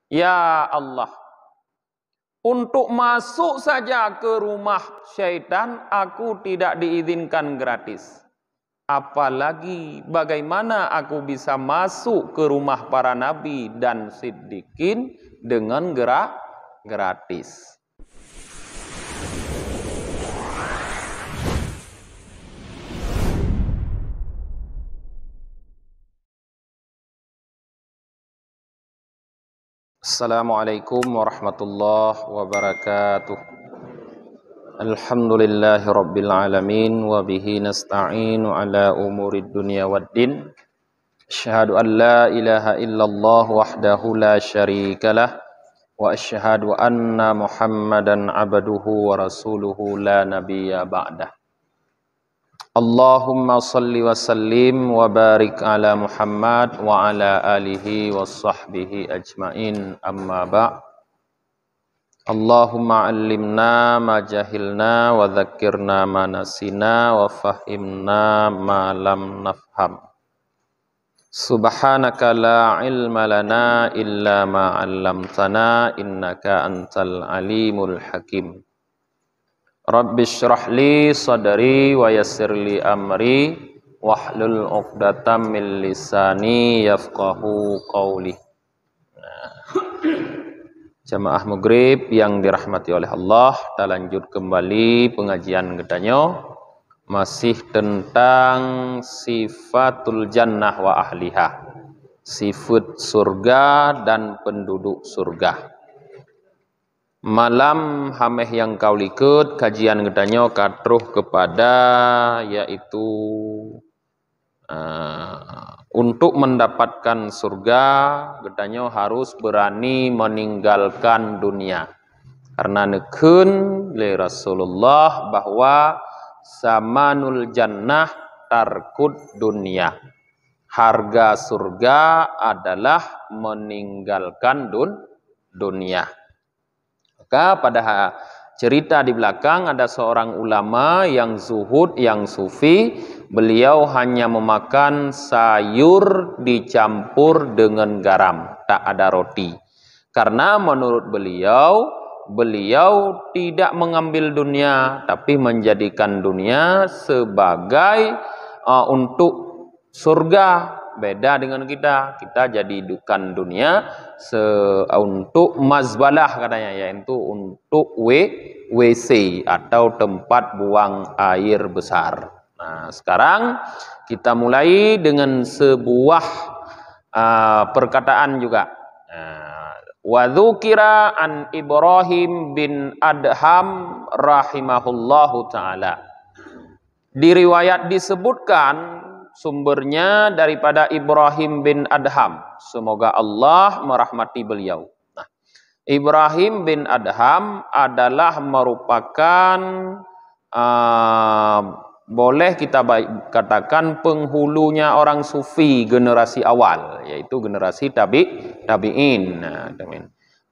Ya Allah, untuk masuk saja ke rumah syaitan aku tidak diizinkan gratis. Apalagi bagaimana aku bisa masuk ke rumah para nabi dan siddiqin dengan gratis. Assalamualaikum warahmatullahi wabarakatuh. Alhamdulillahi rabbil alamin wa bihi nasta'inu ala umurid dunya waddin. Asyhadu an la ilaha illallah wahdahu la syarikalah wa asyhadu anna Muhammadan abduhu wa rasuluhu la nabiyya ba'dah. Allahumma salli wa sallim wa barik ala Muhammad wa ala alihi wa sahbihi ajmain, amma ba'. Allahumma allimna ma jahilna wa dhakkirna ma nasina wa fahimna ma lam nafham. Subhanaka la ilma lana illa ma 'allamtana innaka antal alimul hakim. Rabbi shrah li sadri wa yassir li amri wahlul 'uqdatam min lisani yafqahu qawli. Jamaah Maghrib yang dirahmati oleh Allah, kita lanjut kembali pengajian gedanyo masih tentang sifatul jannah wa ahliha, sifat surga dan penduduk surga. Malam hameh yang kau likut kajian gedanyo katruh kepada yaitu untuk mendapatkan surga gedanyo harus berani meninggalkan dunia. Karena nekun le Rasulullah bahwa samanul jannah tarkud dunia. Harga surga adalah meninggalkan dunia. Maka pada cerita di belakang ada seorang ulama yang zuhud, yang sufi. Beliau hanya memakan sayur dicampur dengan garam, tak ada roti. Karena menurut beliau tidak mengambil dunia, tapi menjadikan dunia sebagai untuk surga. Beda dengan kita jadikan dunia untuk mazbalah katanya, yaitu untuk WC atau tempat buang air besar. Nah, sekarang kita mulai dengan sebuah perkataan juga. Wa dzukira an Ibrahim bin Adham rahimahullahu taala. Disebutkan sumbernya daripada Ibrahim bin Adham. Semoga Allah merahmati beliau. Nah, Ibrahim bin Adham adalah merupakan boleh kita katakan penghulunya orang sufi generasi awal, yaitu generasi tabi'in. Nah,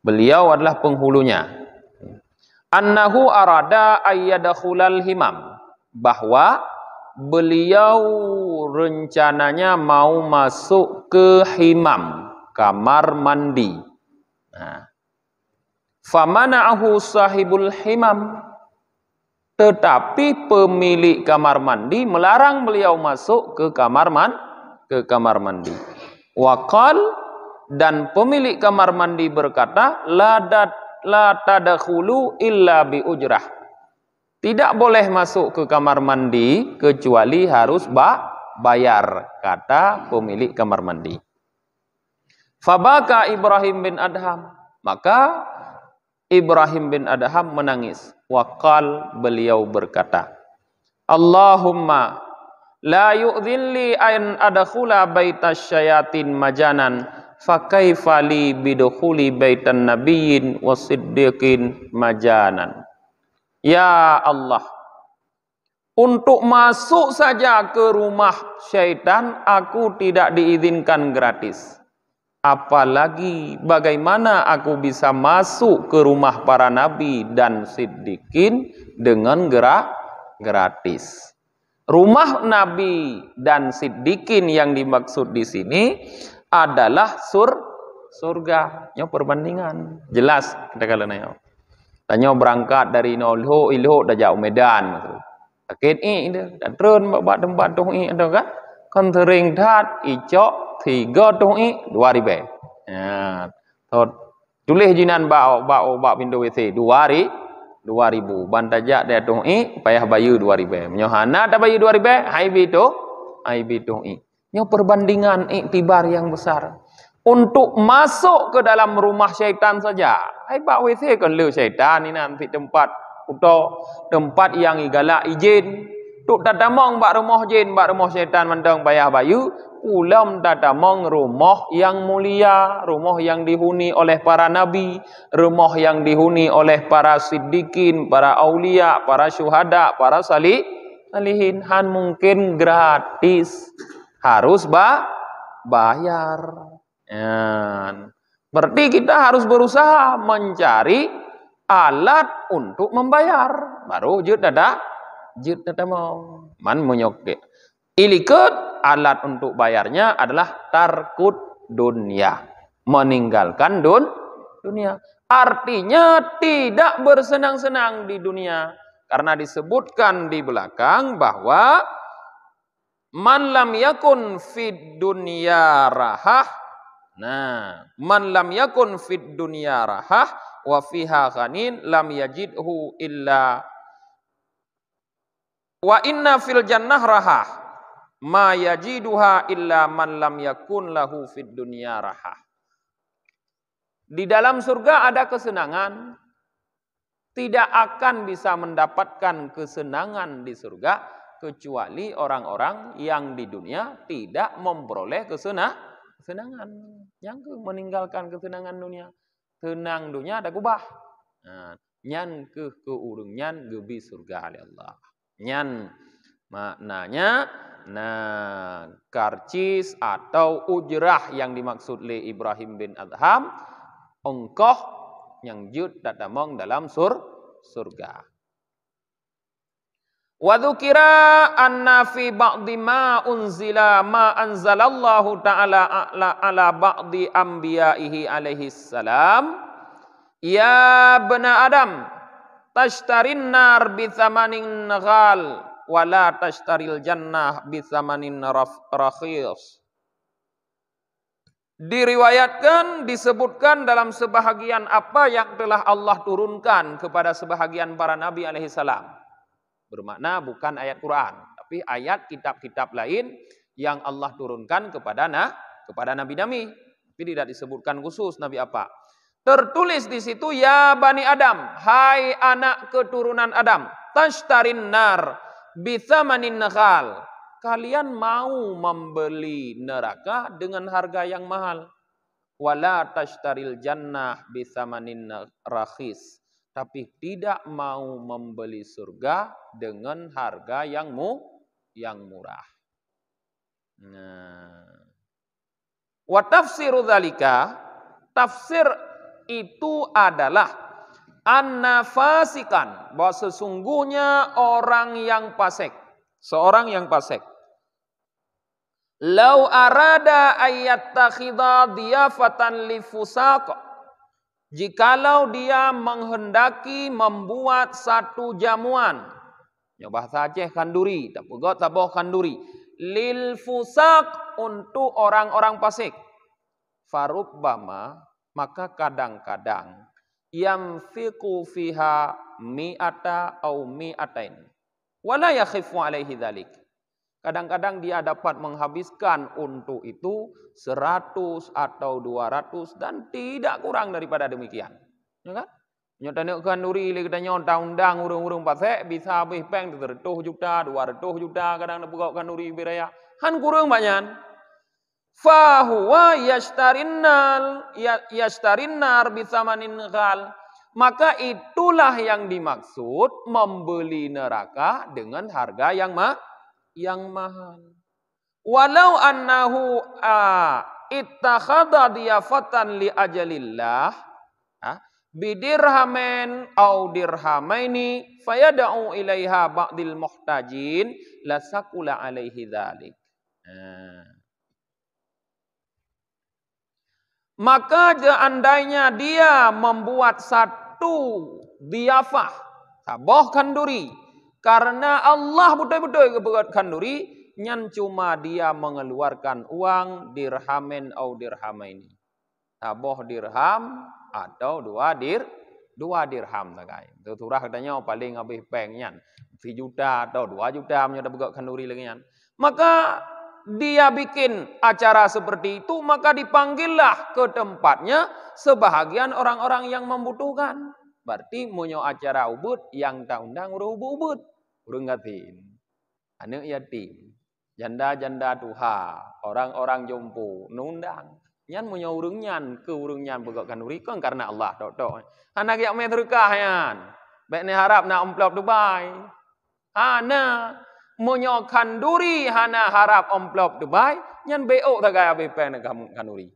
beliau adalah penghulunya. Annahu arada ayyadakhulal himam, bahwa beliau rencananya mau masuk ke himam, kamar mandi. Nah, famana'ahu sahibul himam, tetapi pemilik kamar mandi melarang beliau masuk ke kamar mandi. Waqal, dan pemilik kamar mandi berkata, la tadkhulu illa bi ujrah. Tidak boleh masuk ke kamar mandi kecuali harus bayar, kata pemilik kamar mandi. Fabaka Ibrahim bin Adham, maka Ibrahim bin Adham menangis. Waqal, beliau berkata, Allahumma la yu'dhilli an adkhula baitasy syayatin majanan fa kaifa li bidukhuli baitan nabiyyin wasiddiqin majanan. Ya Allah, untuk masuk saja ke rumah syaitan aku tidak diizinkan gratis. Apalagi bagaimana aku bisa masuk ke rumah para nabi dan siddiqin dengan gratis. Rumah nabi dan siddiqin yang dimaksud di sini adalah surga. Nyo perbandingan. Jelas kita kalau nanya. Tanya berangkat dari Ilho dah jauh Medan. Sakit dia. Dan turun buat tempat tu ada kan? Kontering dat icok 3 tu 2,000. Ya. Tulis jinan bau pintu WC 2,000. Bantajak dia tu payah bayu 2,000. Menyohana tak bayu 2,000, hai bitu Nyo perbandingan iktibar yang besar. Untuk masuk ke dalam rumah syaitan saja. Hai bak WC kan le syaitan ni nanti tempat yang igalak izin. Tuk tatamong bak rumah jin, bak rumah syaitan mandang payah bayu. Ulam tatamong rumah yang mulia, rumah yang dihuni oleh para nabi, rumah yang dihuni oleh para siddiqin, para aulia, para syuhada, para salihin. Han mungkin gratis. Harus bayar. Berarti kita harus berusaha mencari alat untuk membayar. Baru jut ada mau. Man menyokek. Ilikut alat untuk bayarnya adalah tarkut dunia. Meninggalkan dunia. Artinya tidak bersenang-senang di dunia. Karena disebutkan di belakang bahwa man lam yakun fid dunya rahah. Nah, man lam yakun fid dunya rahah wa fiha ghanin lam yajidhu illa wa inna fil jannah rahah ma yajiduha illa man lam yakun lahu fid dunya rahah. Di dalam surga ada kesenangan. Tidak akan bisa mendapatkan kesenangan di surga kecuali orang-orang yang di dunia tidak memperoleh kesenangan. Yang meninggalkan kesenangan dunia. Tenang dunia ada kubah. Nyan ke urung nyan gebi surga oleh Allah. Nyan maknanya karcis atau ujrah yang dimaksud oleh Ibrahim bin Adham ongkoh yang jud datamong dalam surga. Wa dzukira anna fi ba'di ma unzila ma anzalallahu ta'ala ala ba'di anbiya'ihi alaihi salam ya bena Adam tashtarin nar bi thamanin ghal wa la tashtaril jannah bi thamanin rakhis. Diriwayatkan, disebutkan dalam sebahagian apa yang telah Allah turunkan kepada sebahagian para nabi alaihi salam. Bermakna bukan ayat Quran, tapi ayat kitab-kitab lain yang Allah turunkan kepada nabi-nabi. Tapi tidak disebutkan khusus nabi apa. Tertulis di situ ya Bani Adam, hai anak keturunan Adam, tashtarin nar bi thamanin ghal. Kalian mau membeli neraka dengan harga yang mahal. Wala tashtaril jannah bisamanin rakhis. Tapi tidak mau membeli surga dengan harga yang murah. Wa tafsiru dzalika, tafsir itu adalah anna fasikan, bahwa sesungguhnya orang yang fasik, seorang yang fasik. Lau arada ayyattakhidha diyafatan li fusaq. Jikalau dia menghendaki membuat satu jamuan. Ya bahasa Aceh kanduri, tak pegot taboh kanduri. Lil fusaq untuk orang-orang fasik. Farubbama, maka kadang-kadang yamfiqu fiha mi'ata au mi'atain. Wala yakhifu alaihi dzalik. Kadang-kadang dia dapat menghabiskan untuk itu 100 atau 200 dan tidak kurang daripada demikian. Ya kan? Nyotanya kanduri kita nyota undang urung-urung pasek bisa habis peng 100 juta, 200 juta kadang nak pegawai kanduri biraya. Han kurang banyak. Fa huwa yashtarinnar bisamanin ghal. Maka itulah yang dimaksud membeli neraka dengan harga yang mahal. Walau annahu ittakhadha diyafatan li ajalillah bidirhamin au dirhamaini fayad'u ilaiha ba'dil muhtajin lasaqula alaihi dzalik. Maka seandainya dia membuat satu diafah, taboh kanduri, karena Allah betul-betul keberat kanduri, nyan cuma dia mengeluarkan uang dirhamin atau dirhamaini. Taboh dirham atau dua dirham takai. Tu turah katanya paling habis peng nyan. 1 juta atau 2 juta menyoda begot kanduri lagi nyan. Maka dia bikin acara seperti itu, maka dipanggillah ke tempatnya sebahagian orang-orang yang membutuhkan. Berarti munyo acara ubud yang tak undang urung ubud, urung gatin. Anak yatim, janda-janda duha, orang-orang jompo, nundang. Nyan munyo urung nyan, ke urung nyan begot kanduri kan karena Allah tok. Anak yak me terkah yan. Baik ni harap nak amplop Dubai. Hana munyo kanduri hana harap amplop Dubai, nyan beok tagai abe pen kanduri.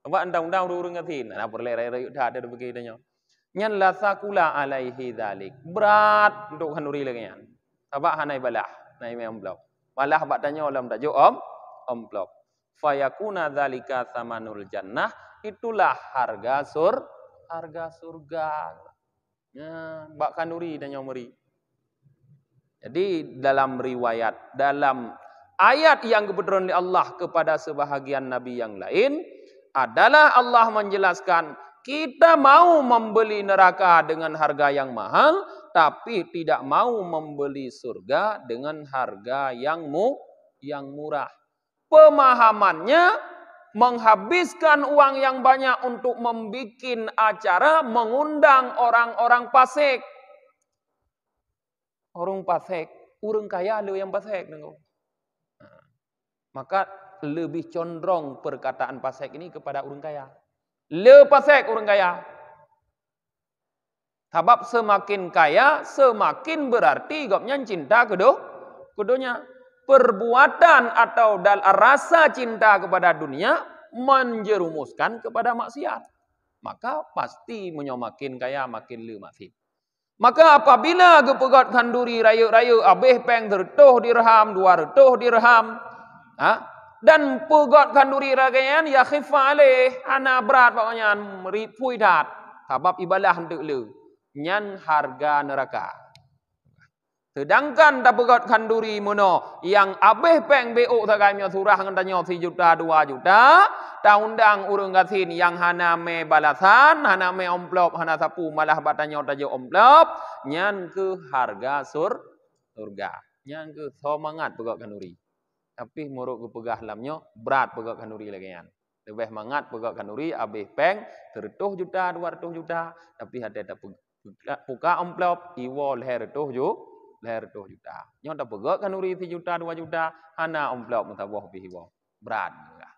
Apa undang-undang urung ngatin, ana perle rai dah ada begitanya. Nyan la sakula alaihi dzalik. Berat untuk kanduri lagi nyan. Apa hanai balah, nai me amplop. Balah bak tanya ulam tajuk amplop. Fayakuna dzalika samanul jannah, itulah harga surga. Ya, bak kanduri dan nyomeri. Jadi dalam riwayat, dalam ayat yang kebetulan oleh Allah kepada sebahagian Nabi yang lain, adalah Allah menjelaskan, kita mau membeli neraka dengan harga yang mahal, tapi tidak mau membeli surga dengan harga yang murah. Pemahamannya, menghabiskan uang yang banyak untuk membuat acara, mengundang orang-orang fasik. Orang fasik, orang kaya lu yang fasik. Maka lebih condong perkataan fasik ini kepada orang kaya. Le fasik orang kaya. Sebab semakin kaya, semakin berarti gopnya cinta keduanya. Perbuatan atau rasa cinta kepada dunia menjerumuskan kepada maksiat. Maka pasti makin kaya makin le maksiat. Maka apabila gepegat kanduri rayu-rayu abih peng tertuh dirham, 200 dirham, dan pegat kanduri ragayan ya khifa alih, ana berat pokoknya meripui dat. Sebab ibadah untuk le, nyan harga neraka. Sedangkan tak pegat kanduri mono yang abih peng beuk tagai myo surah ngantanyo 1 juta 2 juta, ta undang urang gatin yang hana me balasan, hana me amplop, hana sapu malah batanyo tajo amplop, nyan ke harga surga. Nyan ke semangat pegat kanduri. Tapi muruk ke pegah lamnyo berat pegat kanduri lagi yan. Lebih mangat pegat kanduri abih peng 100 juta 200 juta, tapi ada buka amplop iwo leher 100 juta. Nyo tak pegat kanduri 1 juta 2 juta, hana amplop mutabah bihiwa. Berat juga.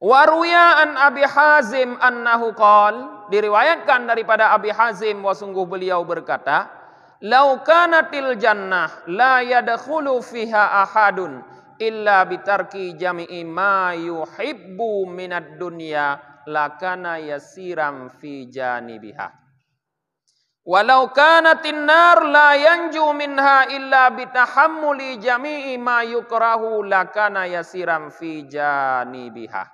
Waruya an Abi Hazim annahu qol, diriwayatkan daripada Abi Hazim wa sungguh beliau berkata, "Lau kanatil jannah la yadkhulu fiha ahadun illa bitarki jami'i ma yuhibbu minad dunya lakana yasiram fi janibiha. Walau kanatin nar la yanju minha illa bitahammuli jami'i ma yukrahu lakana yasiram fi janibiha.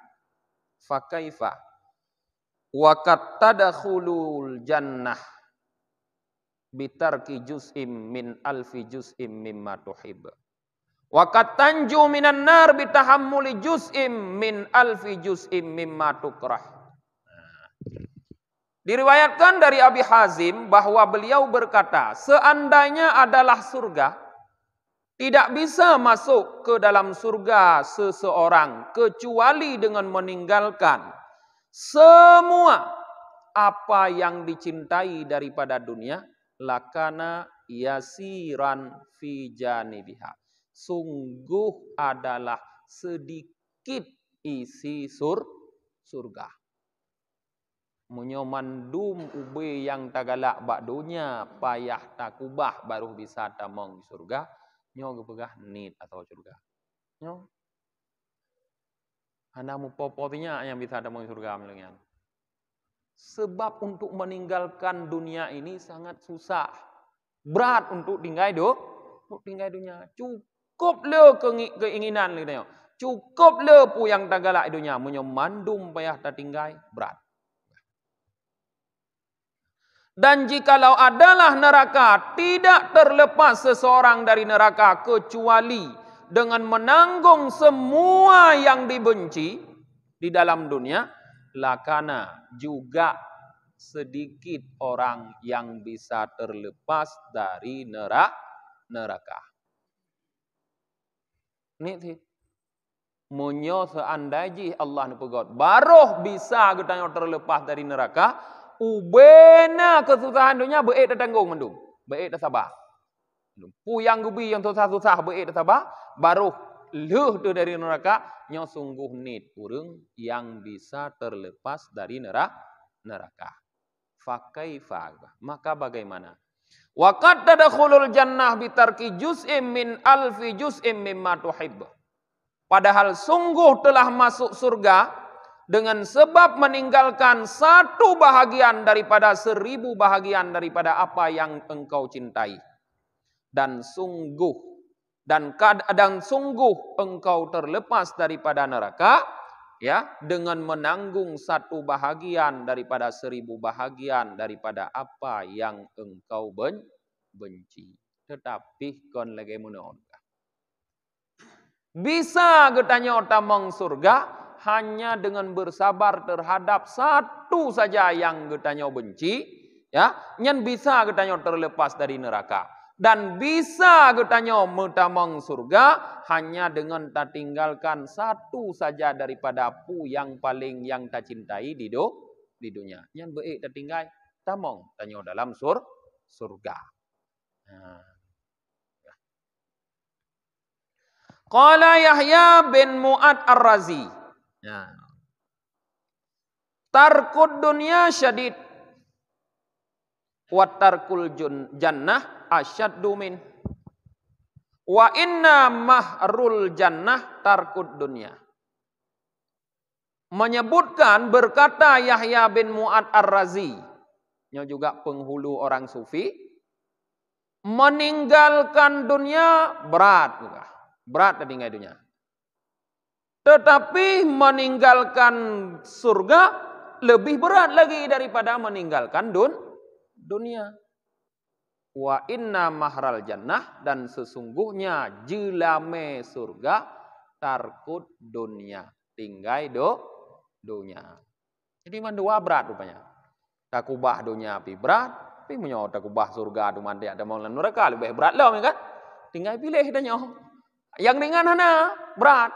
Fakaifa wa qad tadkhulul jannah bitarki juz'im min alfi juz'im mimma tuhib. Wa qad tanju minan nar bitahammuli juz'im min alfi juz'im mimma tukrah." Diriwayatkan dari Abi Hazim bahwa beliau berkata, seandainya adalah surga, tidak bisa masuk ke dalam surga seseorang kecuali dengan meninggalkan semua apa yang dicintai daripada dunia, lakana yasiran fi janibiha. Sungguh adalah sedikit isi surga. Menyomandum ube yang tagalak bak dunia, payah takubah baru bisa tamong surga. Nyo gepegah nit atau surga. Nyo. Hana mupopotinya yang bisa tamong surga melengan. Sebab untuk meninggalkan dunia ini sangat susah. Berat untuk tinggal dunia. Cukup le keinginan le. Cukup lepu yang tagalak dunia. Munyo mandum payah ta tinggai. Berat. Dan jikalau adalah neraka, tidak terlepas seseorang dari neraka kecuali dengan menanggung semua yang dibenci di dalam dunia, lakana juga sedikit orang yang bisa terlepas dari neraka. Ini munyo seandainya Allah nupegot baroh bisa kita terlepas dari neraka, ubena kesusahan dunia beek tertanggung mendung, beek tersabar. Puyang gubi yang susah-susah beek tersabar, baruh leuh tu dari neraka, nyo sungguh nit urang yang bisa terlepas dari neraka. Fakaifa, maka bagaimana? Waqad tadkhulul jannah bitarki juz'im min alfi juz'im mimma tuhibbu. Padahal sungguh telah masuk surga dengan sebab meninggalkan satu bahagian daripada 1000 bahagian daripada apa yang engkau cintai. Dan sungguh engkau terlepas daripada neraka, ya, dengan menanggung satu bahagian daripada 1000 bahagian daripada apa yang engkau benci. Tetapi kon lagi munon. Bisa getanya otamong surga hanya dengan bersabar terhadap satu saja yang getanya benci, ya, nyen bisa getanya terlepas dari neraka. Dan bisa getanya metamong surga hanya dengan tak tinggalkan satu saja daripada pu yang paling yang tak cintai di dunia. Nyen beik tak tinggal tamong tanyo dalam surga. Nah. Qala Yahya bin Mu'ad Ar-Razi. Ya. Tarkud dunya syadid. Wa tarkul jannah asyaddu min. Wa inna mahrul jannah tarkud dunya. Menyebutkan berkata Yahya bin Mu'ad Ar-Razi. Yang juga penghulu orang sufi. Meninggalkan dunia berat juga. Berat tinggal dunia. Tetapi meninggalkan surga lebih berat lagi daripada meninggalkan dunia. Wa inna mahral jannah, dan sesungguhnya jelame surga tarkut dunia. Tinggal dunia. Jadi mandua berat rupanya. Takubah dunia api berat, tapi menyo takubah surga tu mandi ada mau neraka lebih berat lah kan? Tinggal pilih danyo. Yang ringan hana berat.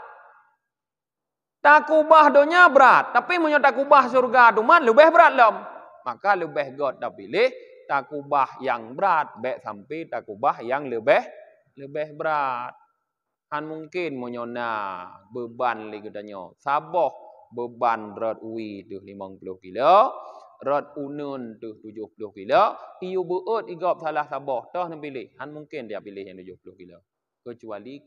Takubah dunia berat, tapi menyo takubah surga duman lebih berat lom. Maka lebih god dah pilih takubah yang berat, baik sampai takubah yang lebih berat. Han mungkin menyo na beban lagi danyo. Saboh beban rod uwi tu 50 kilo, rod unun tu 70 kilo, iu beut igop salah saboh toh nak pilih. Han mungkin dia pilih yang 70 kilo. Kecuali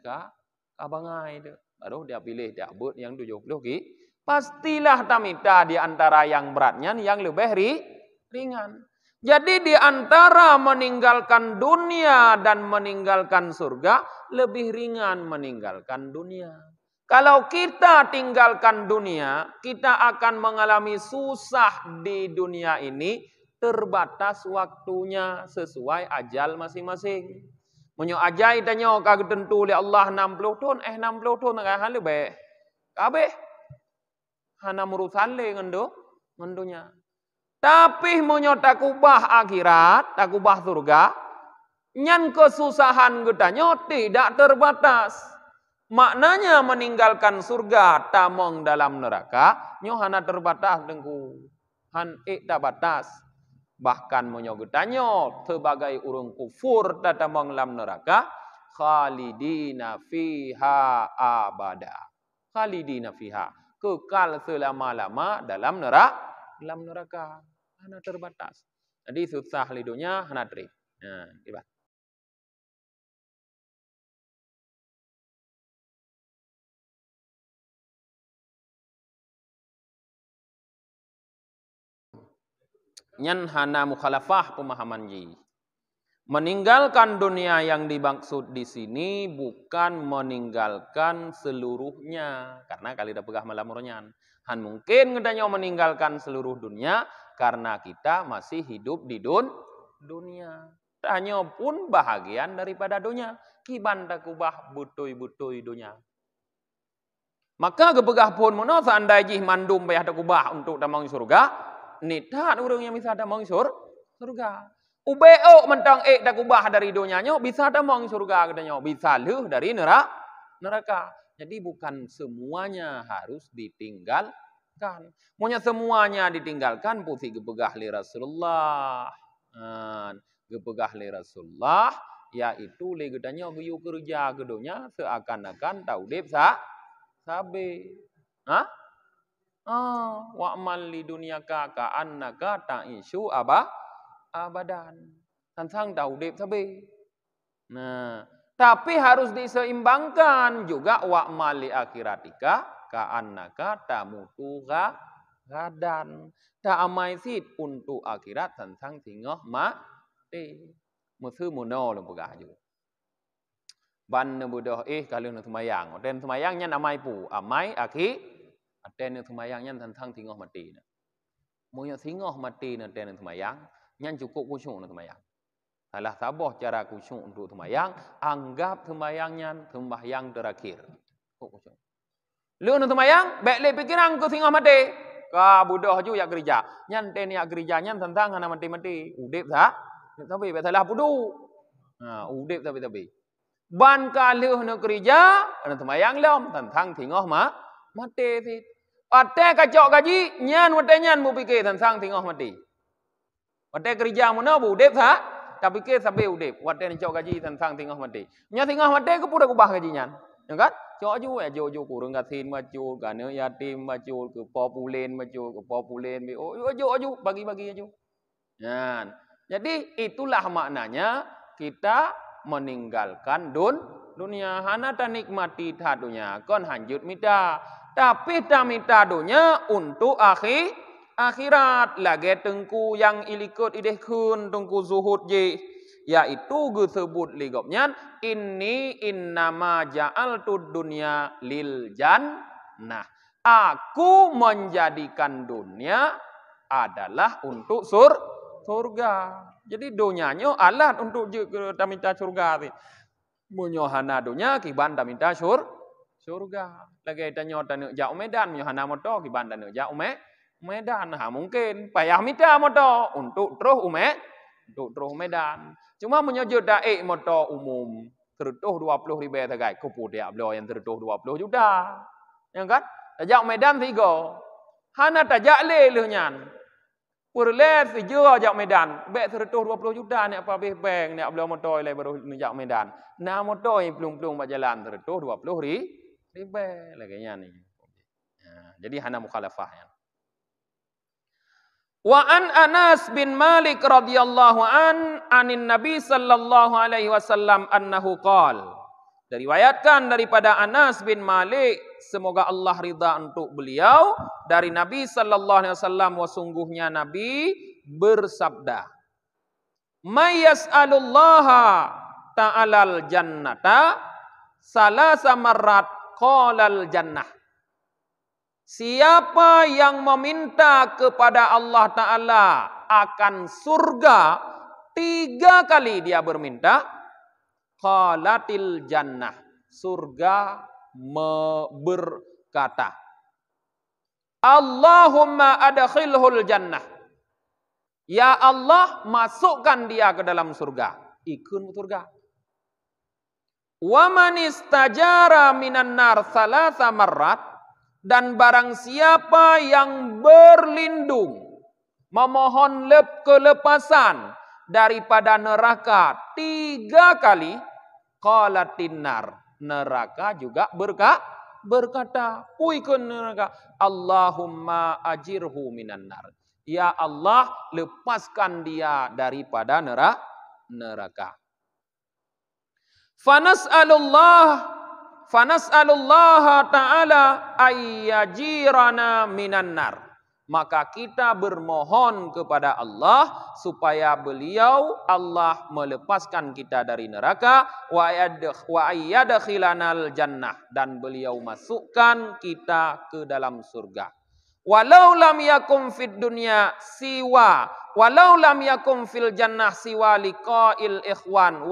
abangai tu. Baru dia pilih dia but yang 70 ki. Pastilah tamita di antara yang beratnya yang lebih ringan. Jadi di antara meninggalkan dunia dan meninggalkan surga, lebih ringan meninggalkan dunia. Kalau kita tinggalkan dunia, kita akan mengalami susah di dunia ini, terbatas waktunya sesuai ajal masing-masing. Menyo ajai tanyo kagak tentu oleh Allah 60 tahun, 60 tahun nak hal lebih. Kabeh hana urusan le ngendunya. Tapi menyo takubah akhirat, takubah surga, nyan kesusahan getanyo tidak terbatas. Maknanya meninggalkan surga tamong dalam neraka, nyo hana terbatas dengku. Han tak batas. Bahkan menyogetanyo sebagai urung kufur tatamong dalam neraka, khalidina fiha abada. Khalidina fiha, kekal selama-lama dalam neraka. Hana terbatas. Jadi susah lidunya hana trik. Nah, ibarat. Nyan hana mukhalafah pemahaman ji. Meninggalkan dunia yang dimaksud di sini bukan meninggalkan seluruhnya, karena kali dah pegah malam ronyan. Han mungkin ngedanyo meninggalkan seluruh dunia karena kita masih hidup di dunia. Hanya pun bahagian daripada dunia. Kiban tak kubah butui-butui dunia. Maka kepegah pun mono seandainya mandum bayah tak kubah untuk damang surga, nitat urang yang bisa damang surga. Ubeo mentang dak ubah dari dunianya bisa damang surga katanya, bisa leuh dari neraka. Jadi bukan semuanya harus ditinggalkan. Monya semuanya ditinggalkan putih gepegah li Rasulullah. Gepegah li Rasulullah yaitu le katanya guyu kerja gedonya seakan-akan taudep sabe. Hah? Wa'mal li dunyaka ka'annaka ta'isu abadan. Tantang daudep sabe. Nah, tapi harus diseimbangkan juga wa'mal li akhiratika ka'annaka tamutu gadan. Tak amai sit untuk akhirat tantang tinggal mati. Musuh muno lem pegah juga. Ban budoh kalau nak semayang. Dan semayangnya namai pu. Amai aki. Aten semayangnya tantang tinggal mati. Moyo tinggal mati na ten semayang. Nyan cukup kusyuk nak semayang. Salah sabah cara kusyuk untuk semayang, anggap semayangnya sembahyang terakhir. Cukup kusyuk. Lu nak semayang, baik le pikiran ku singgah mati. Ka budoh ju ya gereja. Nyan ten ya gereja nyan tentang ana mati-mati. Udip sah. Tapi salah pudu. Udip tapi. Ban kaluh nak gereja, ana semayang lom tentang singgah mati sit. Ate kacok gaji, nyan wate nyan mu pikir tentang singgah mati. Wate kerja mana bu udip sah, tapi ke sabe udip. Wate ni cok gaji tentang tinggal mati. Nya tinggal mati ke pura kubah gajinya, ya kan? Cok ju ya jo kurang gatin macul, gane yatim macul, ke populen macul, ke populen be. Oh jo bagi-bagi aja. Yan. Jadi itulah maknanya kita meninggalkan dunia. Hana ta nikmati ta dunia, kon hanjut mita. Tapi ta mita dunia untuk akhirat lagi tengku yang ilikut ideh kun tengku zuhud je yaitu disebut ligopnya inni innama ja'altud dunya lil jannah. Aku menjadikan dunia adalah untuk surga. Jadi dunianya alat untuk minta surga. Munyohana dunia kiban minta surga. Lagi tanya jauh Medan munyohana moto kiban jauh Medan, mungkin payah minta moto untuk terus Medan. Cuma menyujud daik moto umum terutuh 20 ribu tagai kupu dia beliau yang terutuh 20 juta. Ya kan? Tajak Medan 3. Hana tajak le nyan. Purles sejuh ajak Medan, bek terutuh 20 juta ni apa habis bank ni beliau moto le baru najak Medan. Nah moto yang pelung-pelung berjalan terutuh 20 ribu lagi ni. Jadi hana mukhalafah ya. Wa an Anas bin Malik radhiyallahu anin Nabi sallallahu alaihi wasallam annahu qala. Diriwayatkan daripada Anas bin Malik, semoga Allah ridha untuk beliau, dari Nabi sallallahu alaihi wasallam, sungguhnya Nabi bersabda, "May yas'alullaha ta'alal jannata salasa marrat qalal jannah." Siapa yang meminta kepada Allah Ta'ala akan surga 3 kali dia berminta, qalatil jannah, surga berkata, Allahumma adkhilhul jannah, ya Allah masukkan dia ke dalam surga. Ikun surga. Wa man istajara minan nar salasa marrat, dan barang siapa yang berlindung, memohon kelepasan daripada neraka 3 kali, qalatin nar, neraka juga berkata, puikun neraka, Allahumma ajirhu minan nar, ya Allah lepaskan dia daripada neraka. Fanas'alullah ta'ala ayyajirana minan nar. Maka kita bermohon kepada Allah supaya beliau Allah melepaskan kita dari neraka wa ayyadkhilanal jannah, dan beliau masukkan kita ke dalam surga. Walau lam yakum fid dunya siwa walau lam yakum fil jannah siwa liqa'il ikhwan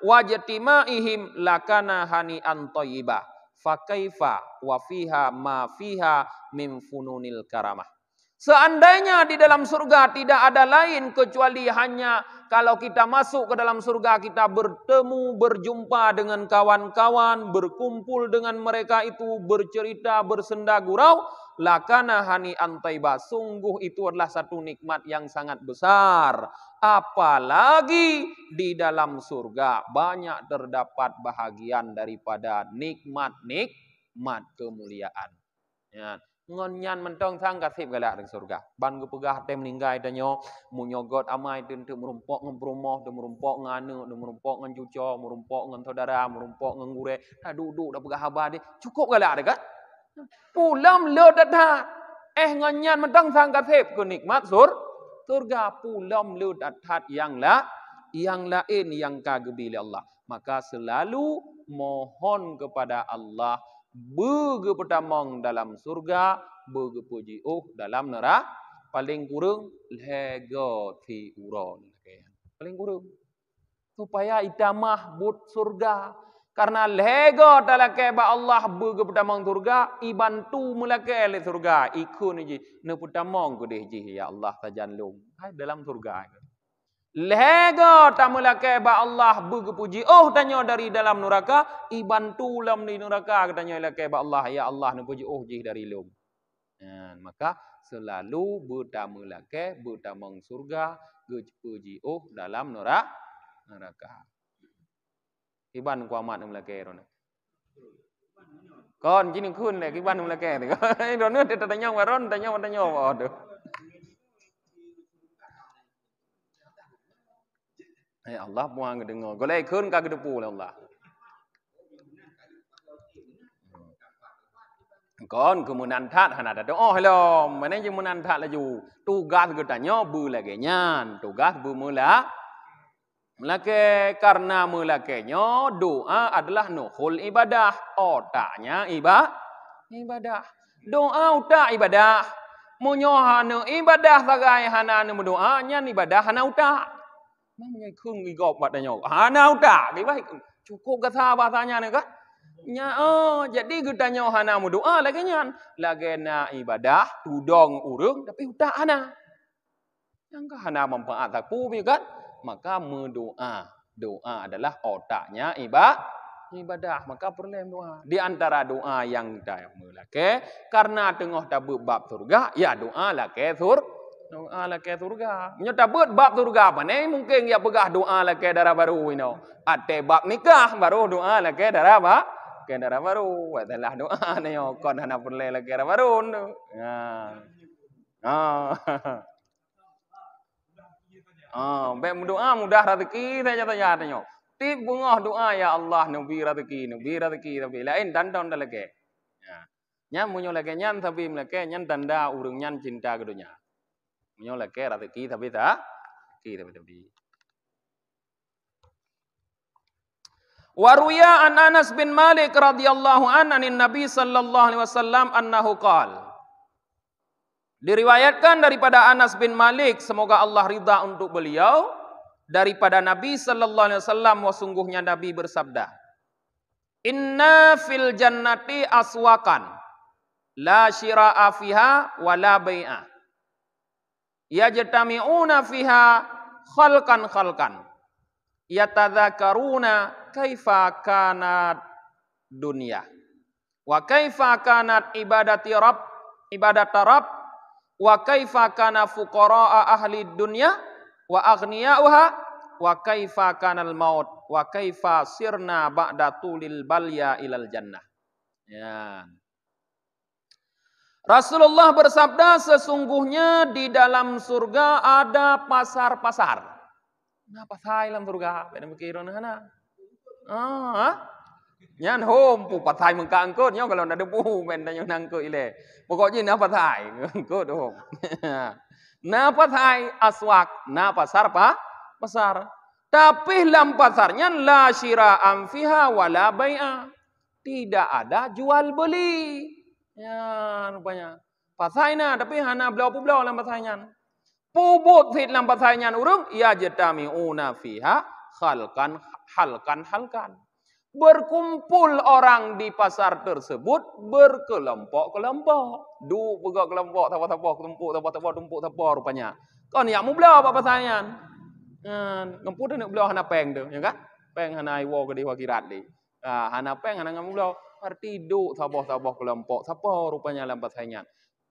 wajtimaihim lakana hani'an thayyibah. Fakaifa wa fiha ma fiha min fununil karamah. Seandainya di dalam surga tidak ada lain kecuali hanya kalau kita masuk ke dalam surga kita bertemu, berjumpa dengan kawan-kawan, berkumpul dengan mereka itu, bercerita, bersenda gurau, lakana hani'an thayyibah. Sungguh itu adalah satu nikmat yang sangat besar. Apalagi di dalam surga banyak terdapat bahagian daripada nikmat kemuliaan. Ya. Ngonyan mentong sang kasih galak di surga. Ban gue pegah tem meninggal danyo munyogot amai tentu merumpok ngempromoh, de merumpok nganu, de merumpok ngencuco, merumpok ngen saudara, merumpok ngengure. Dah duduk dah pegah habar dia. Cukup galak dekat. Pulam le dadah. Ngonyan mentong sang kasih ke nikmat surga pulam le dadah yang lain yang kagabili Allah. Maka selalu mohon kepada Allah bergepetamong dalam surga, bergepuji dalam neraka, paling kurang lega ti uron. Paling kurang supaya itamah but surga. Karena lega dalam keba Allah bergepetamong surga, ibantu mulake le surga. Ikun ji neputamong ku deh ji ya Allah tajan lum. Hai dalam surga. Lega tamula keba Allah berpuji tanyo dari dalam neraka ibantu lam di neraka katanya la keba Allah ya Allah nu puji jih dari lum. Maka selalu bertamula ke bertamong surga puji dalam neraka. Iban kuamat nu lake ron. Kon jini kun le iban nu lake ni. Ron nu tetanya waron tanya aduh. Allah puang dengar. Golek kun ka gedepu Allah. Kon kemunan that hana ada doa hello. Mana je munan that laju. Tugas getanyo bu lagi nyan. Tugas bu mula. Melake karena mulakenyo doa adalah nuhul ibadah. Otaknya ibadah. Doa utak ibadah. Munyo hana ibadah sagai hana nu doa nyan ibadah hana utak. Namanya khung igop batanya. Hana utak, baik. Cukup kata bahasanya ni kan? Nya jadi getanya hana mu doa lagi nyan. Lagi na ibadah tudong urung tapi utak hana. Yang ka hana manfaat aku kan? Maka mendoa. Doa adalah otaknya ibadah. Maka perlu doa. Di antara doa yang kita mulake karena tengah tabuk bab surga, ya doa lake doa lake surga. Nyata buat bab surga mana mungkin ya pegah doa lake darah baru ino. Ate bab nikah baru doa lake darah baru. Watalah doa nyo kon hana perle lake darah baru. Baik doa mudah rezeki saja nyo. Tip bunga doa ya Allah nubi rezeki tapi lain dandan lake. Nya munyo lake nyan tapi lake nyan tanda urang nyan cinta ke dunia. Munyo lake rezeki tapi tapi. Waruya an Anas bin Malik radhiyallahu anin Nabi sallallahu alaihi wasallam annahu qala. Diriwayatkan daripada Anas bin Malik, semoga Allah ridha untuk beliau, daripada Nabi sallallahu alaihi wasallam, sungguhnya Nabi bersabda, "Inna fil jannati aswakan la syira'a fiha wa la bai'a. Yajtami'una fiha khalqan yatadzakaruna kaifa kanat dunya wa kaifa kanat ibadat rabb wa kaifa kana fuqara'a ahli dunya wa aghniya'uha wa kaifa kanal maut wa kaifa sirna ba'da tulil balya ilal jannah." Ya. Rasulullah bersabda, sesungguhnya di dalam surga ada pasar-pasar. Nah, pasar dalam surga? Beda mikiran hana. Nyan home pu pathai mengka angkut nyo kalau ndak ada pu men yang nangkut ile. Pokoknya na pathai angkut home. Na pathai aswak, na pasar pasar. Tapi lam pasarnya la syira'an fiha wala bai'a. Tidak ada jual beli. Ya, rupanya. Pasainya tapi hana belau-belau lam pasainya. Pubut fit lam pasainya urung ya jatami'una fiha halkan. Berkumpul orang di pasar tersebut berkelompok-kelompok. Du pegak kelompok tapah-tapah tumpuk-tapah rupanya. Kon ya mu belau apa pasainya? Ngemput nak belau hana peng tu, ya kan? Peng hana iwo ke di wakirat di. Hana peng hana ngam belau. Arti du tabah-tabah kelompok. Siapa rupanya lam pasainya?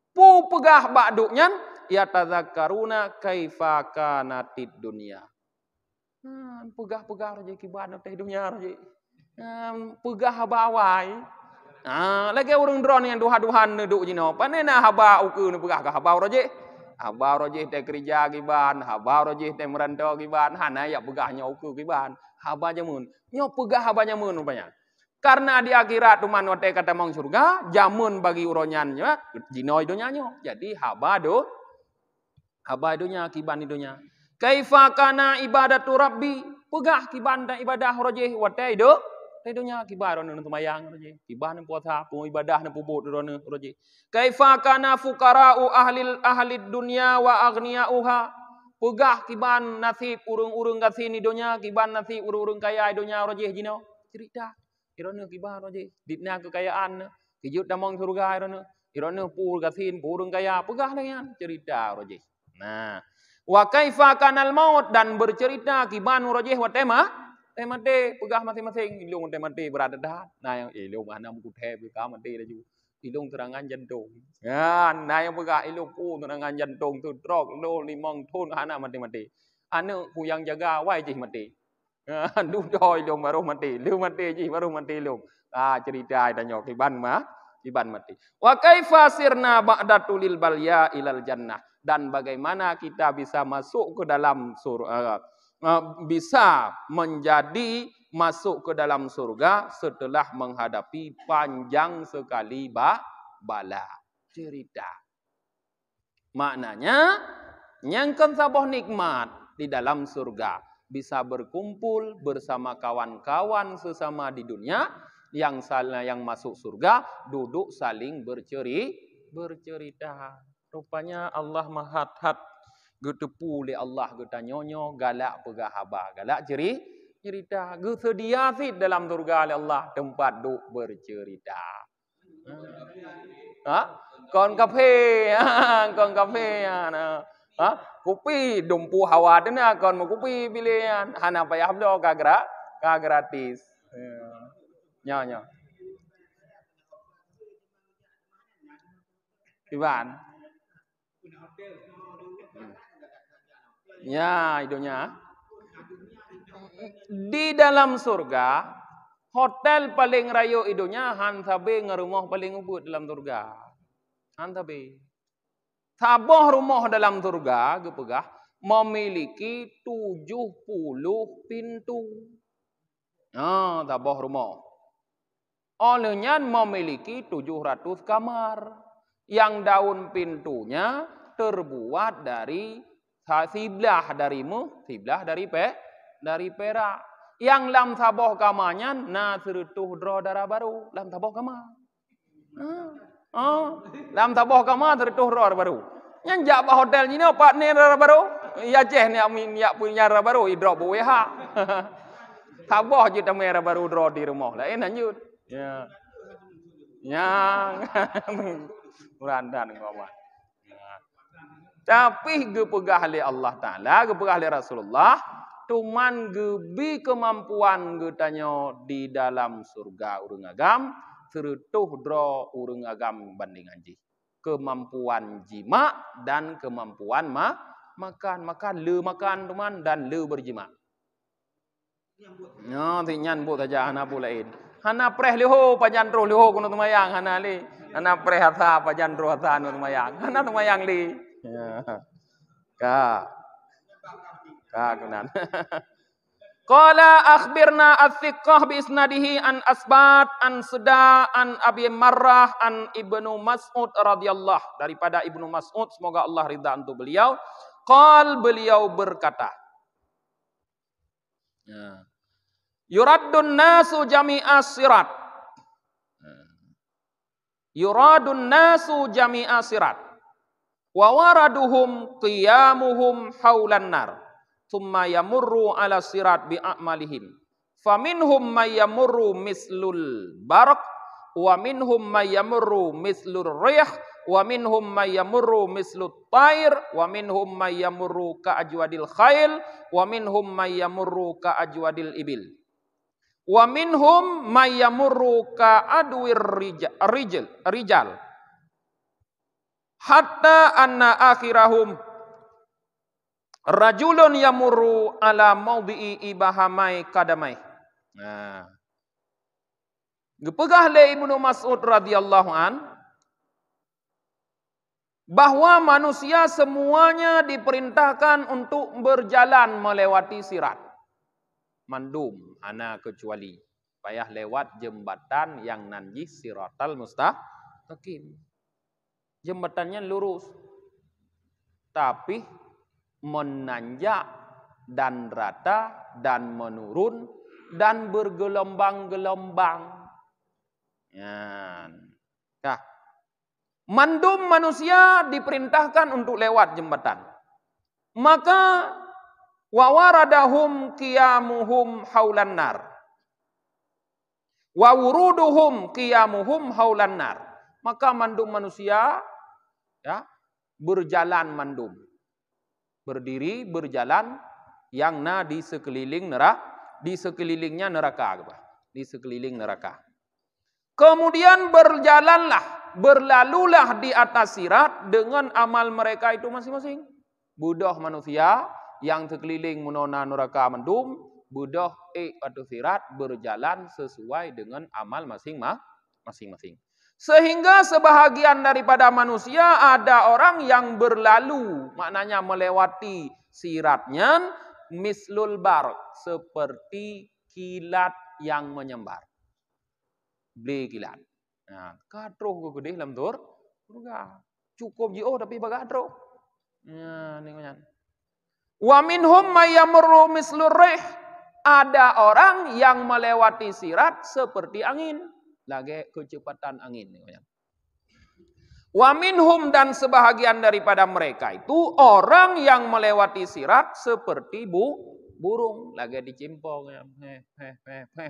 Pu pegah bakduknya ya tazakkaruna kaifa kanatid dunia. Pegah-pegah raja kiban teh dunia raja. Pegah bawai. Lagi urang drone yang duha-duhan duduk jino. Panena haba uku ni pegah ka haba raja. Haba raja teh kerja kiban, haba raja teh merantau kiban, hana ya pegahnya uku kiban. Haba jamun. Nyo pegah haba jamun rupanya. Karena di akhirat tuman wate kata mong surga, jamun bagi uronyannya, jino idonya nyo. Jadi haba donya kiban idonya. Kaifa kana ibadatu rabbi? Pegah kiban dan ibadah raja wate idonya kiban rono tumayang raja. Kiban puasa pu ibadah na pubut rono raja. Kaifa kana fuqara'u ahli dunya wa aghniya'uha? Pegah kiban nasib urung-urung kasini donya, kiban nasib urung-urung kaya idonya raja jino. Cerita irone kiban raja. Ditna kekayaan, kijut damong surga irone pul kasin purung kaya pegah dengan cerita raja. Nah, wa kaifa kanal maut dan bercerita kiban raja wa tema mati pegah masing-masing ilung mati berada dah. Nah yang ilung mana muku teh ka mati dah ju. Ilung terangan jantung. Ya, nah yang pegah ilung pu terangan jantung tu trok lo limong thun hana mati. Anu ku yang jaga wai jih mati. Du doi ilung baru mati. Lu mati jih baru mati ilung. Cerita dah nyok kiban mati. Wa kaifa sirna ba'datulil balya ilal jannah. Dan bagaimana kita bisa masuk ke dalam surga, bisa menjadi masuk ke dalam surga setelah menghadapi panjang sekali bala. Cerita. Maknanya, nyangkan saboh nikmat di dalam surga. Bisa berkumpul bersama kawan-kawan sesama di dunia yang masuk surga, duduk saling bercerita. Rupanya Allah mahat-hat getepu li Allah geta nyonyo galak pegah haba galak cerita gesedia sih dalam surga li Allah tempat duk bercerita. Kon kafe kopi dumpu hawa dena kon mau kopi pilihan hana payah do ka gratis. Nyo. Iban. Ya, idonya. Di dalam surga, hotel paling rayo idonya hantabe ngerumah paling ubud dalam surga. Hantabe. Saboh rumah dalam surga, gepegah, memiliki 70 pintu. Saboh rumah. Olehnya memiliki 700 kamar. Yang daun pintunya terbuat dari siblah dari perak. Yang lam saboh kamanya na serutuh dro darah baru lam saboh kama. Lam saboh kama serutuh dro darah baru. Yang jabah hotel ni pak ni darah baru. Ya ceh ni amin ya punya darah baru idro BWH. Saboh je tamai darah baru dro di rumah lah lanjut. Ya. Randan ngomong. Tapi gepegah li Allah Ta'ala, gepegah li Rasulullah, tuman gebi kemampuan getanyo di dalam surga urang agam, serutuh dro urang agam banding anji. Kemampuan jima dan kemampuan makan le makan tuman dan le berjima. Tinyan bu saja hana bulain. Hana preh liho pajan roh liho kuno tumayang hana li. Hana preh hata pajan roh hata kuno tumayang. Hana tumayang li. Ya. Ka kunan. Qala akhbirna Ats-Tsiqah bi isnadihi an Asbat an Suda an Abi Marrah an Ibnu Mas'ud radhiyallahu, daripada Ibnu Mas'ud semoga Allah ridha untuk beliau. Beliau berkata, Yuraddun nasu jami'a sirat. Yuradun nasu jami'a sirat. Wa waraduhum qiyamuhum haulan nar. Thumma yamurru ala sirat bi'amalihim. Faminhum may yamurru mislul barak. Wa minhum may yamurru mislul riyah. Wa minhum may yamurru mislut tair. Wa minhum may yamurru ka'ajwadil khail. Wa minhum may yamurru ka'ajwadil ibil. Wa minhum may yamurru ka'adwir rijal. Hatta anna akhirahum rajulun yamurru ala mawdi'i ibahamai kadamai. Nah. Gepegah le Ibnu Mas'ud radhiyallahu an bahwa manusia semuanya diperintahkan untuk berjalan melewati sirat. Mandum ana kecuali payah lewat jembatan yang nanjis siratal mustaqim. Jembatannya lurus, tapi menanjak dan rata dan menurun dan bergelombang-gelombang. Nah, mandum manusia diperintahkan untuk lewat jembatan. Maka wa waradahum qiyamuhum haulan nar. Wa wuruduhum qiyamuhum haulan nar. Maka mandum manusia berjalan mandum. Berdiri, berjalan yang di sekeliling neraka, di sekelilingnya neraka, di sekeliling neraka. Kemudian berlalulah di atas sirat dengan amal mereka itu masing-masing. Budoh manusia yang sekeliling menona neraka mendum, budoh atau sirat berjalan sesuai dengan amal masing-masing. Sehingga sebahagian daripada manusia ada orang yang berlalu, maknanya melewati siratnya mislul bar, seperti kilat yang menyambar. Beli kilat. Nah, kadroh gede dalam tur. Cukup jauh tapi bagadroh. Nah, nengoknya. Wa minhum may yamurru mislur rih. Ada orang yang melewati sirat seperti angin. Lagi kecepatan angin. Wa minhum, dan sebahagian daripada mereka itu orang yang melewati sirat seperti burung. Lagi dicimpong.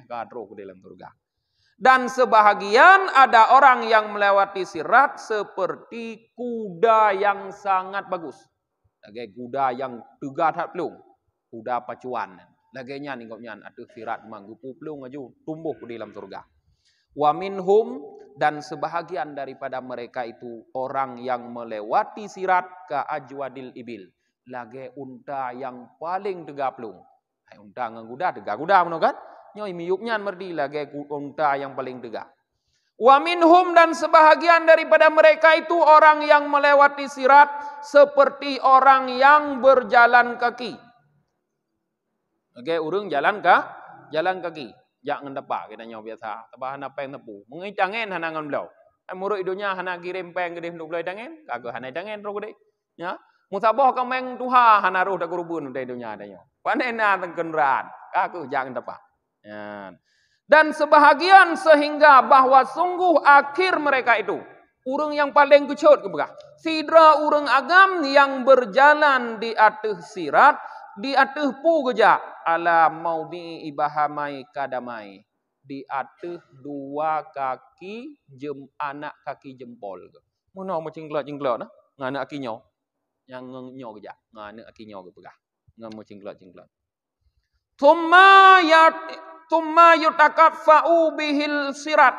Kadroh ke dalam surga. Dan sebahagian ada orang yang melewati sirat seperti kuda yang sangat bagus. Lagi kuda yang tegak tak pelung. Kuda pacuan. Lagi nyan aduh sirat manggupu pelung aju tumbuh ke dalam surga. Wa minhum, dan sebahagian daripada mereka itu orang yang melewati sirat ka ajwadil ibil. Lagi unta yang paling tegak pelung. Unta dengan kuda tegak kuda mana kan? Nyoi miyuknya merdi lagi unta yang paling tegak. Wa minhum, dan sebahagian daripada mereka itu orang yang melewati sirat seperti orang yang berjalan kaki. Oke, urung jalan kaki. Jangan depak kita nyaw biasa. Tabah hana peng tepu. Mengicangen hana ngan belau. Murid idunya hana kirim peng gede untuk belau dangen. Kagak hana dangen ro gede. Ya. Musabah kameng tuha hana roh dak kurubun untuk idunya ada nyaw. Panena tengkenran. Kagak jangan depak. Ya. Dan sebahagian sehingga bahwa sungguh akhir mereka itu urang yang paling kecut kebegah. Sidra urang agam yang berjalan di atas sirat, di atas pu geja ala maudi ibahamai kadamai, di atas dua kaki anak kaki jempol. Mana mau cingklak nah? Ngana kaki nyaw. Yang nyaw geja, ngana kaki nyaw kebegah. Ngam mau cingklak. Thumma yutakaffa'u bihil sirat.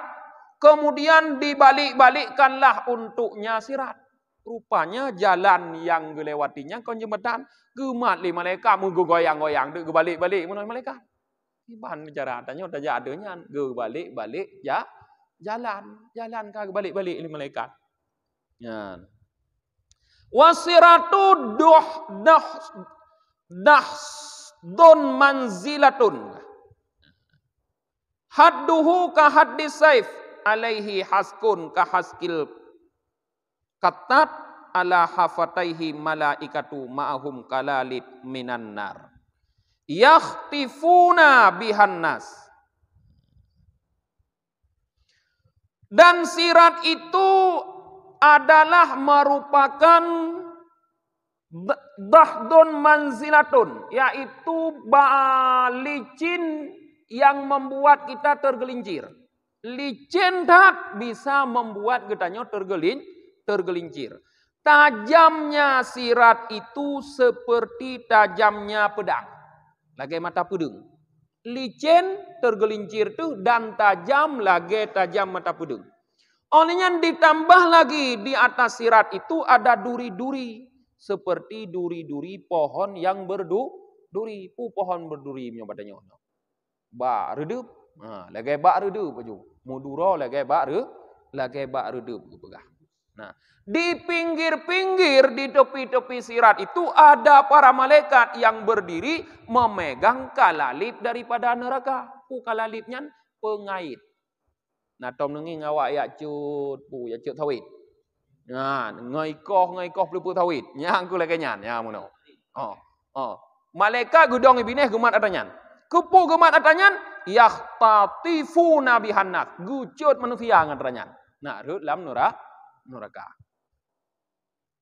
Kemudian dibalik-balikkanlah untuknya sirat. Rupanya jalan yang gelewatinya kon jembatan gemat li malaikat mu goyang-goyang de balik-balik mun malaikat. Iban cara tanya udah adanya ge balik-balik ya jalan ka balik-balik li malaikat. Ya. Wasiratu dun manzilatun. Hadduhu ka haddis saif alaihi haskun ka haskil katat ala hafataihi malaikatu ma'ahum kalalid minan nar. Yakhtifuna bihan nas. Dan sirat itu adalah merupakan dahdun manzilatun, yaitu licin yang membuat kita tergelincir. Licin tak bisa membuat kitanya tergelincir. Tajamnya sirat itu seperti tajamnya pedang. Lagi mata pedang. Licin tergelincir tu dan tajam lagi tajam mata pedang. Olehnya ditambah lagi di atas sirat itu ada duri-duri. Seperti duri-duri pohon yang berduri. Pohon berduri punya badannya. Bak redup. Lagi bak redup baju. Mudura lagi bak redup. Nah, di pinggir-pinggir, di tepi-tepi sirat itu ada para malaikat yang berdiri memegang kalalip daripada neraka. Kalalipnya pengait. Nah, tom nengi ngawak ya cut thawit. Nah, ngaikoh pelupu thawit. Yang ku lagi nyan, ya mono. Malaikat gudong ibineh gumat atanyan. Kupu gumat atanyan, yakhtatifuna bihannas. Gucut manusia ngatanyan. Nah, dalam neraka.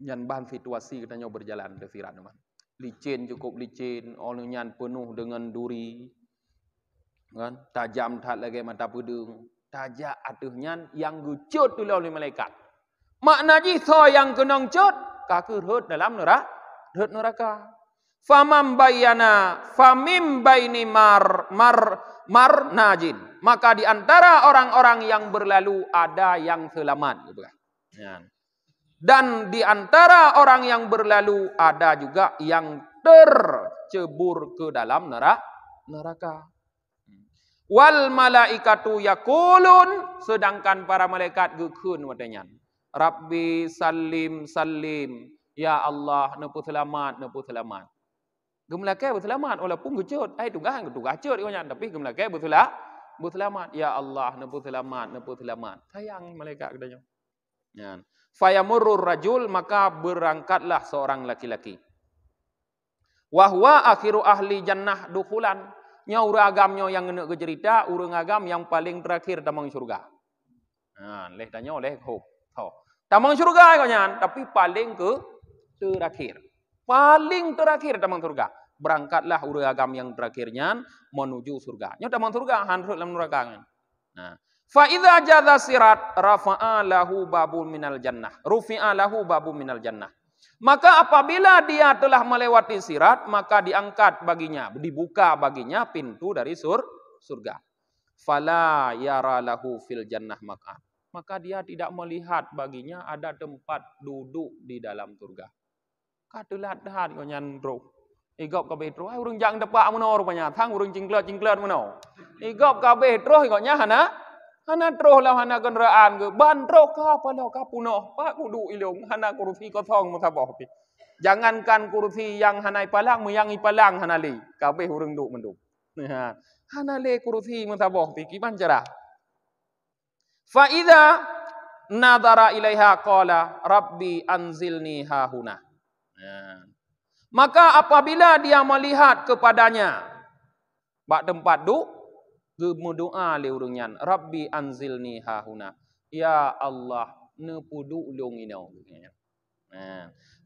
Nyan bahan situasi katanya berjalan di sirat teman. Licin, cukup licin, olehnya penuh dengan duri. Kan? Tajam tak lagi mata pedang. Tajak atuhnya yang gucut dulu oleh malaikat. Makna jitho yang kenang cut, kaku hut dalam neraka. Famam bayana, famim baini mar najin. Maka di antara orang-orang yang berlalu ada yang selamat. Gitu kan? Ya. Dan di antara orang yang berlalu ada juga yang tercebur ke dalam neraka. Wal malaikatu yaqulun, sedangkan para malaikat gekeun wadanya. Rabbi salim salim, ya Allah nepu selamat. Gemlake berselamat walaupun gecut, tugahan cut nya, tapi gemlake berselamat, ya Allah nepu selamat. Sayang malaikat katanya. Ya. Fayamurur rajul, maka berangkatlah seorang laki-laki. Wahwa akhiru ahli jannah dukhulan. Nya urang agamnya yang ngena kecerita, urang agam yang paling terakhir tamang surga. Nah, leh tanya oleh hope. Tamang surga kanya, tapi paling ke terakhir. Paling terakhir tamang surga. Berangkatlah urang agam yang terakhirnya menuju surga. Nya tamang surga hanrut dalam neraka. Nah, fa idza jadza sirat rafa'a lahu babun minal jannah. Rufi'a lahu babun minal jannah. Maka apabila dia telah melewati sirat, maka diangkat baginya, dibuka baginya pintu dari surga. Fala yara lahu fil jannah maq'ad. Maka dia tidak melihat baginya ada tempat duduk di dalam surga. Katulat dah kau nyandro. Igop kabeh terus urang jang depak meno rupanya, thang urang cingklet meno. Igop kabeh terus ikutnya hana terus lah hana kenderaan ke ban terus ka pala ka punoh pak kudu ilung hana kursi kosong musabah pi. Jangankan kursi yang hanai palang yang ipalang hana li kabeh urang duk menduk. Hana le kursi musabah pi kiban cara. Fa idza nadara ilaiha qala rabbi anzilni hahuna. Maka apabila dia melihat kepadanya bak tempat duk berdoa le urangnya, Rabbi anzilni hahuna. Ya Allah, nepu duk ulung inau.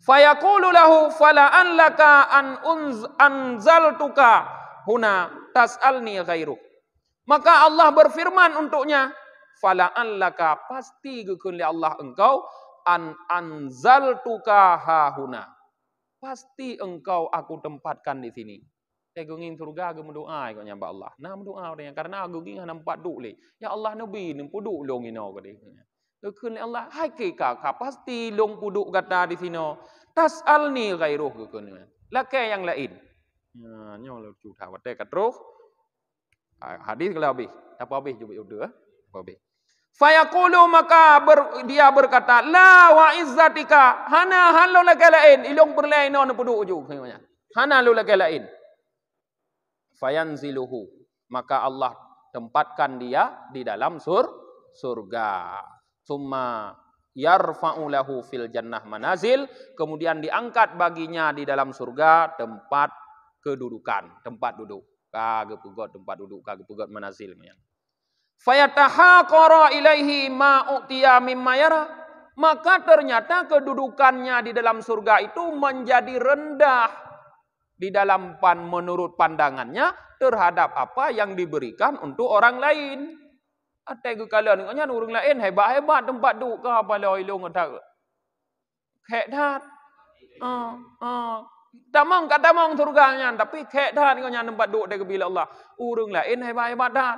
Fa yaqulu lahu fala an laka anzaltuka huna tas'alni ghairuk. Maka Allah berfirman untuknya, fala an laka, pasti gekeun li Allah engkau anzaltuka hahuna. Pasti engkau aku tempatkan di sini. Saya gunging surga aku mendoa kau nyamba Allah. Nah mendoa dia karena aku gunging nampak duk le. Ya Allah nabi nempu duk long ino kau dia. Keun Allah hai ke ka pasti long puduk kata di sini. Tas'alni ghairuh keun. Lake yang lain. Nah nyo lu cuta wate katruh. Hadis kalau habis. Apa habis cuba udah. Apa habis. Fayaqulu, maka dia berkata, la wa izzatika, hana halu lagi lain, ilung berlain on pudu uju. Hana lu lagi lain. fayanziluhu, maka Allah tempatkan dia di dalam surga. Summa yarfa'u lahu fil jannah manazil, kemudian diangkat baginya di dalam surga tempat kedudukan, tempat duduk. Kagak pugot tempat duduk, kagak pugot manazil. Fayatahaqara ilaihi ma utiya mimma yara, maka ternyata kedudukannya di dalam surga itu menjadi rendah di dalam menurut pandangannya terhadap apa yang diberikan untuk orang lain. Atai ke kalian nganya orang lain hebat-hebat tempat duduk ke apa ilung tak. Kek dah. Tamang kata tamang surganya, tapi kek dah nganya tempat duduk dekat bila Allah. Orang lain hebat-hebat dah.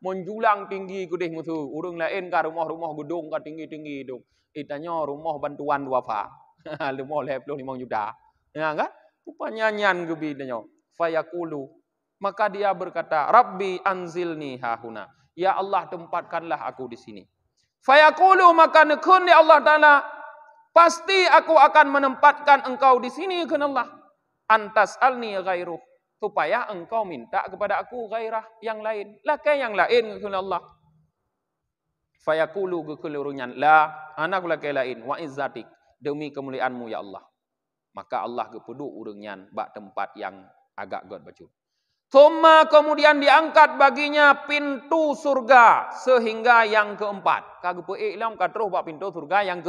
Menjulang tinggi kudih musuh. Orang lain ka rumah-rumah gedung ka tinggi-tinggi dong. Itanya rumah bantuan duafa. Rumah 25 juta. Ya kan? Rupanya nyan gebidanya. Fayaqulu, maka dia berkata, Rabbi anzilni hahuna. Ya Allah, tempatkanlah aku di sini. Fayaqulu, maka nekun ya Allah Ta'ala, pasti aku akan menempatkan engkau di sini ke Allah. Antas alni ghairuh, supaya engkau minta kepada aku ghairah yang lain. Lah kayak yang lain ke Allah. Fayaqulu gekelurunyan, la anak lakai lain wa izzatik, demi kemuliaanmu ya Allah. Maka Allah kepedu urunyan bak tempat yang agak god baju. Thumma, kemudian diangkat baginya pintu surga sehingga yang keempat. Kagepe ilam katruh bak pintu surga yang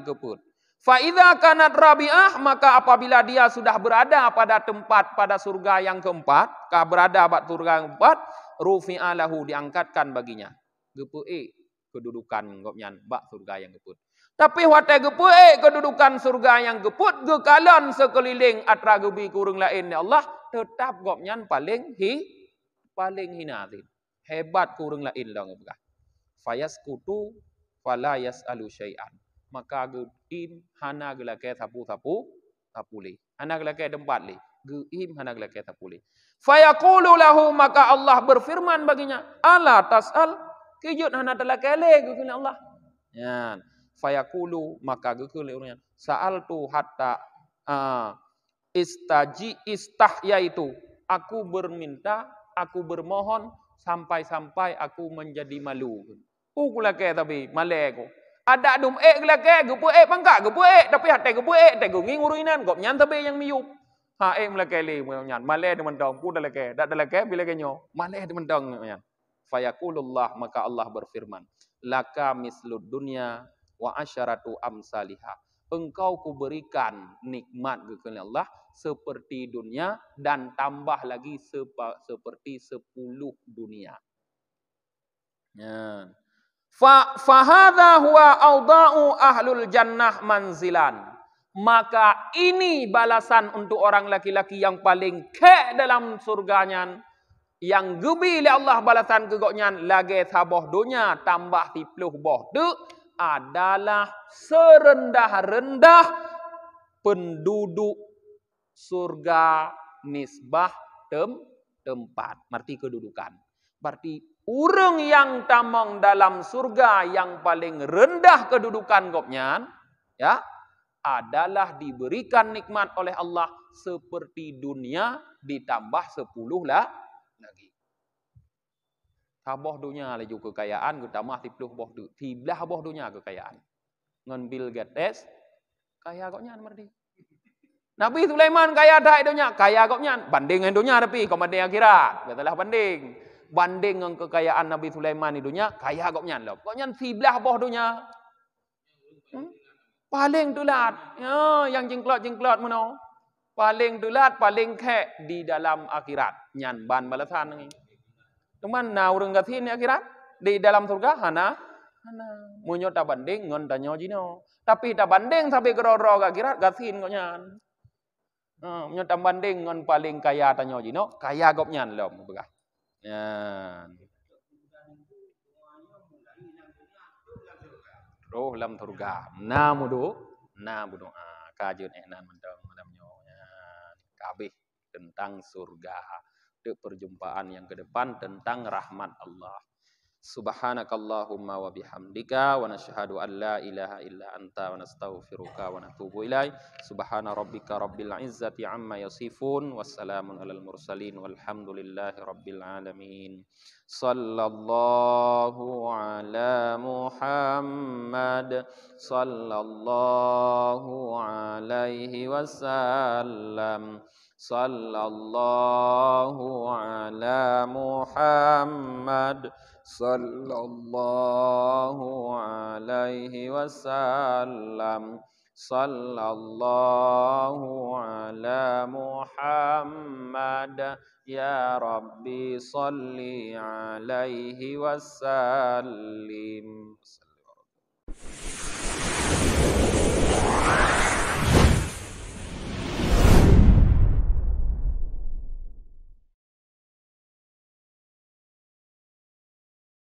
keput. Fa idza kanat rabi'ah, maka apabila dia sudah berada pada tempat pada surga yang keempat, berada bak surga yang keempat, rufi'a lahu, diangkatkan baginya. Gepe kedudukan ngopnyan bak surga yang keput. Tapi watai gepue kedudukan surga yang geput gekalan sekeliling atra gebi kurung lain ya Allah, tetap gopnyan paling hinatin. Hebat kurung lain lah ngepegah. Fayaskutu fala yas'alu syai'an. Maka geim hana gelake tapuli. Hana gelake tempat li. Geim hana gelake tapuli. Fayaqulu lahu, maka Allah berfirman baginya, ala tas'al, kijut hana telakele geukeun Allah. Ya. Fayaqulu, maka gekelurnya sa'altu hatta yaitu aku berminta, aku bermohon sampai-sampai aku menjadi malu. Kulake tapi maleko. Ada dum gelake gepue bangka gepue tapi hate gepue te gungi nguruinan gop nyan tabe yang miyup. Ha melake le nyan male de mentong ku dalake dak dalake bila kenyo male de mentong nyan. Fayaqulullah, maka Allah berfirman, laka mislud dunya wa asyaratu amsalihah. Engkau kuberikan nikmat kepada Allah seperti dunia dan tambah lagi seperti 10 dunia. Ya. Fa hadza huwa awda'u ahlul jannah manzilan. Maka ini balasan untuk orang laki-laki yang paling ke dalam surganya, yang gebi oleh Allah balasan kegoknyan lagi saboh dunia tambah 10 boh de adalah serendah-rendah penduduk surga nisbah tempat. Berarti kedudukan. Berarti orang yang tamang dalam surga yang paling rendah kedudukan gopnyan, ya, adalah diberikan nikmat oleh Allah seperti dunia ditambah 10 lah lagi. Taboh dunia laju kekayaan, tambah 10 boh du. 13 boh dunia kekayaan. Ngan Bill Gates kaya koknya merdi. Nabi Sulaiman kaya dak dunia, kaya koknya. Banding dengan dunia tapi kau banding akhirat. Katalah banding. Banding dengan kekayaan Nabi Sulaiman di dunia, kaya koknya loh. Koknya 13 boh dunia. Paling dulat. Ya, yang jengklot-jengklot mano. Paling dulat, paling kek di dalam akhirat. Nyan ban balasan ni. Cuman na urang gatin akhirat di dalam surga hana munyo ta banding ngon tanyo jino. Tapi ta banding sampai geroro akhirat gatin konyan. Munyo ta banding ngon paling kaya tanyo jino, kaya gopnyan lom begah. Ya. Roh lam surga. Na mudu kajut enan mentong madamnyo ya. Kabeh tentang surga. Perjumpaan yang ke depan tentang rahmat Allah. Subhanakallahumma wa bihamdika wa nashhadu an la ilaha illa anta wa nastaghfiruka wa natubu ilaik. Subhana rabbika rabbil izzati amma yasifun wassalamun alal mursalin walhamdulillahi rabbil alamin. Sallallahu ala Muhammad sallallahu alaihi wasallam. Sallallahu ala Muhammad sallallahu alaihi wasallam. Sallallahu ala Muhammad ya Rabbi salli alaihi wasallim.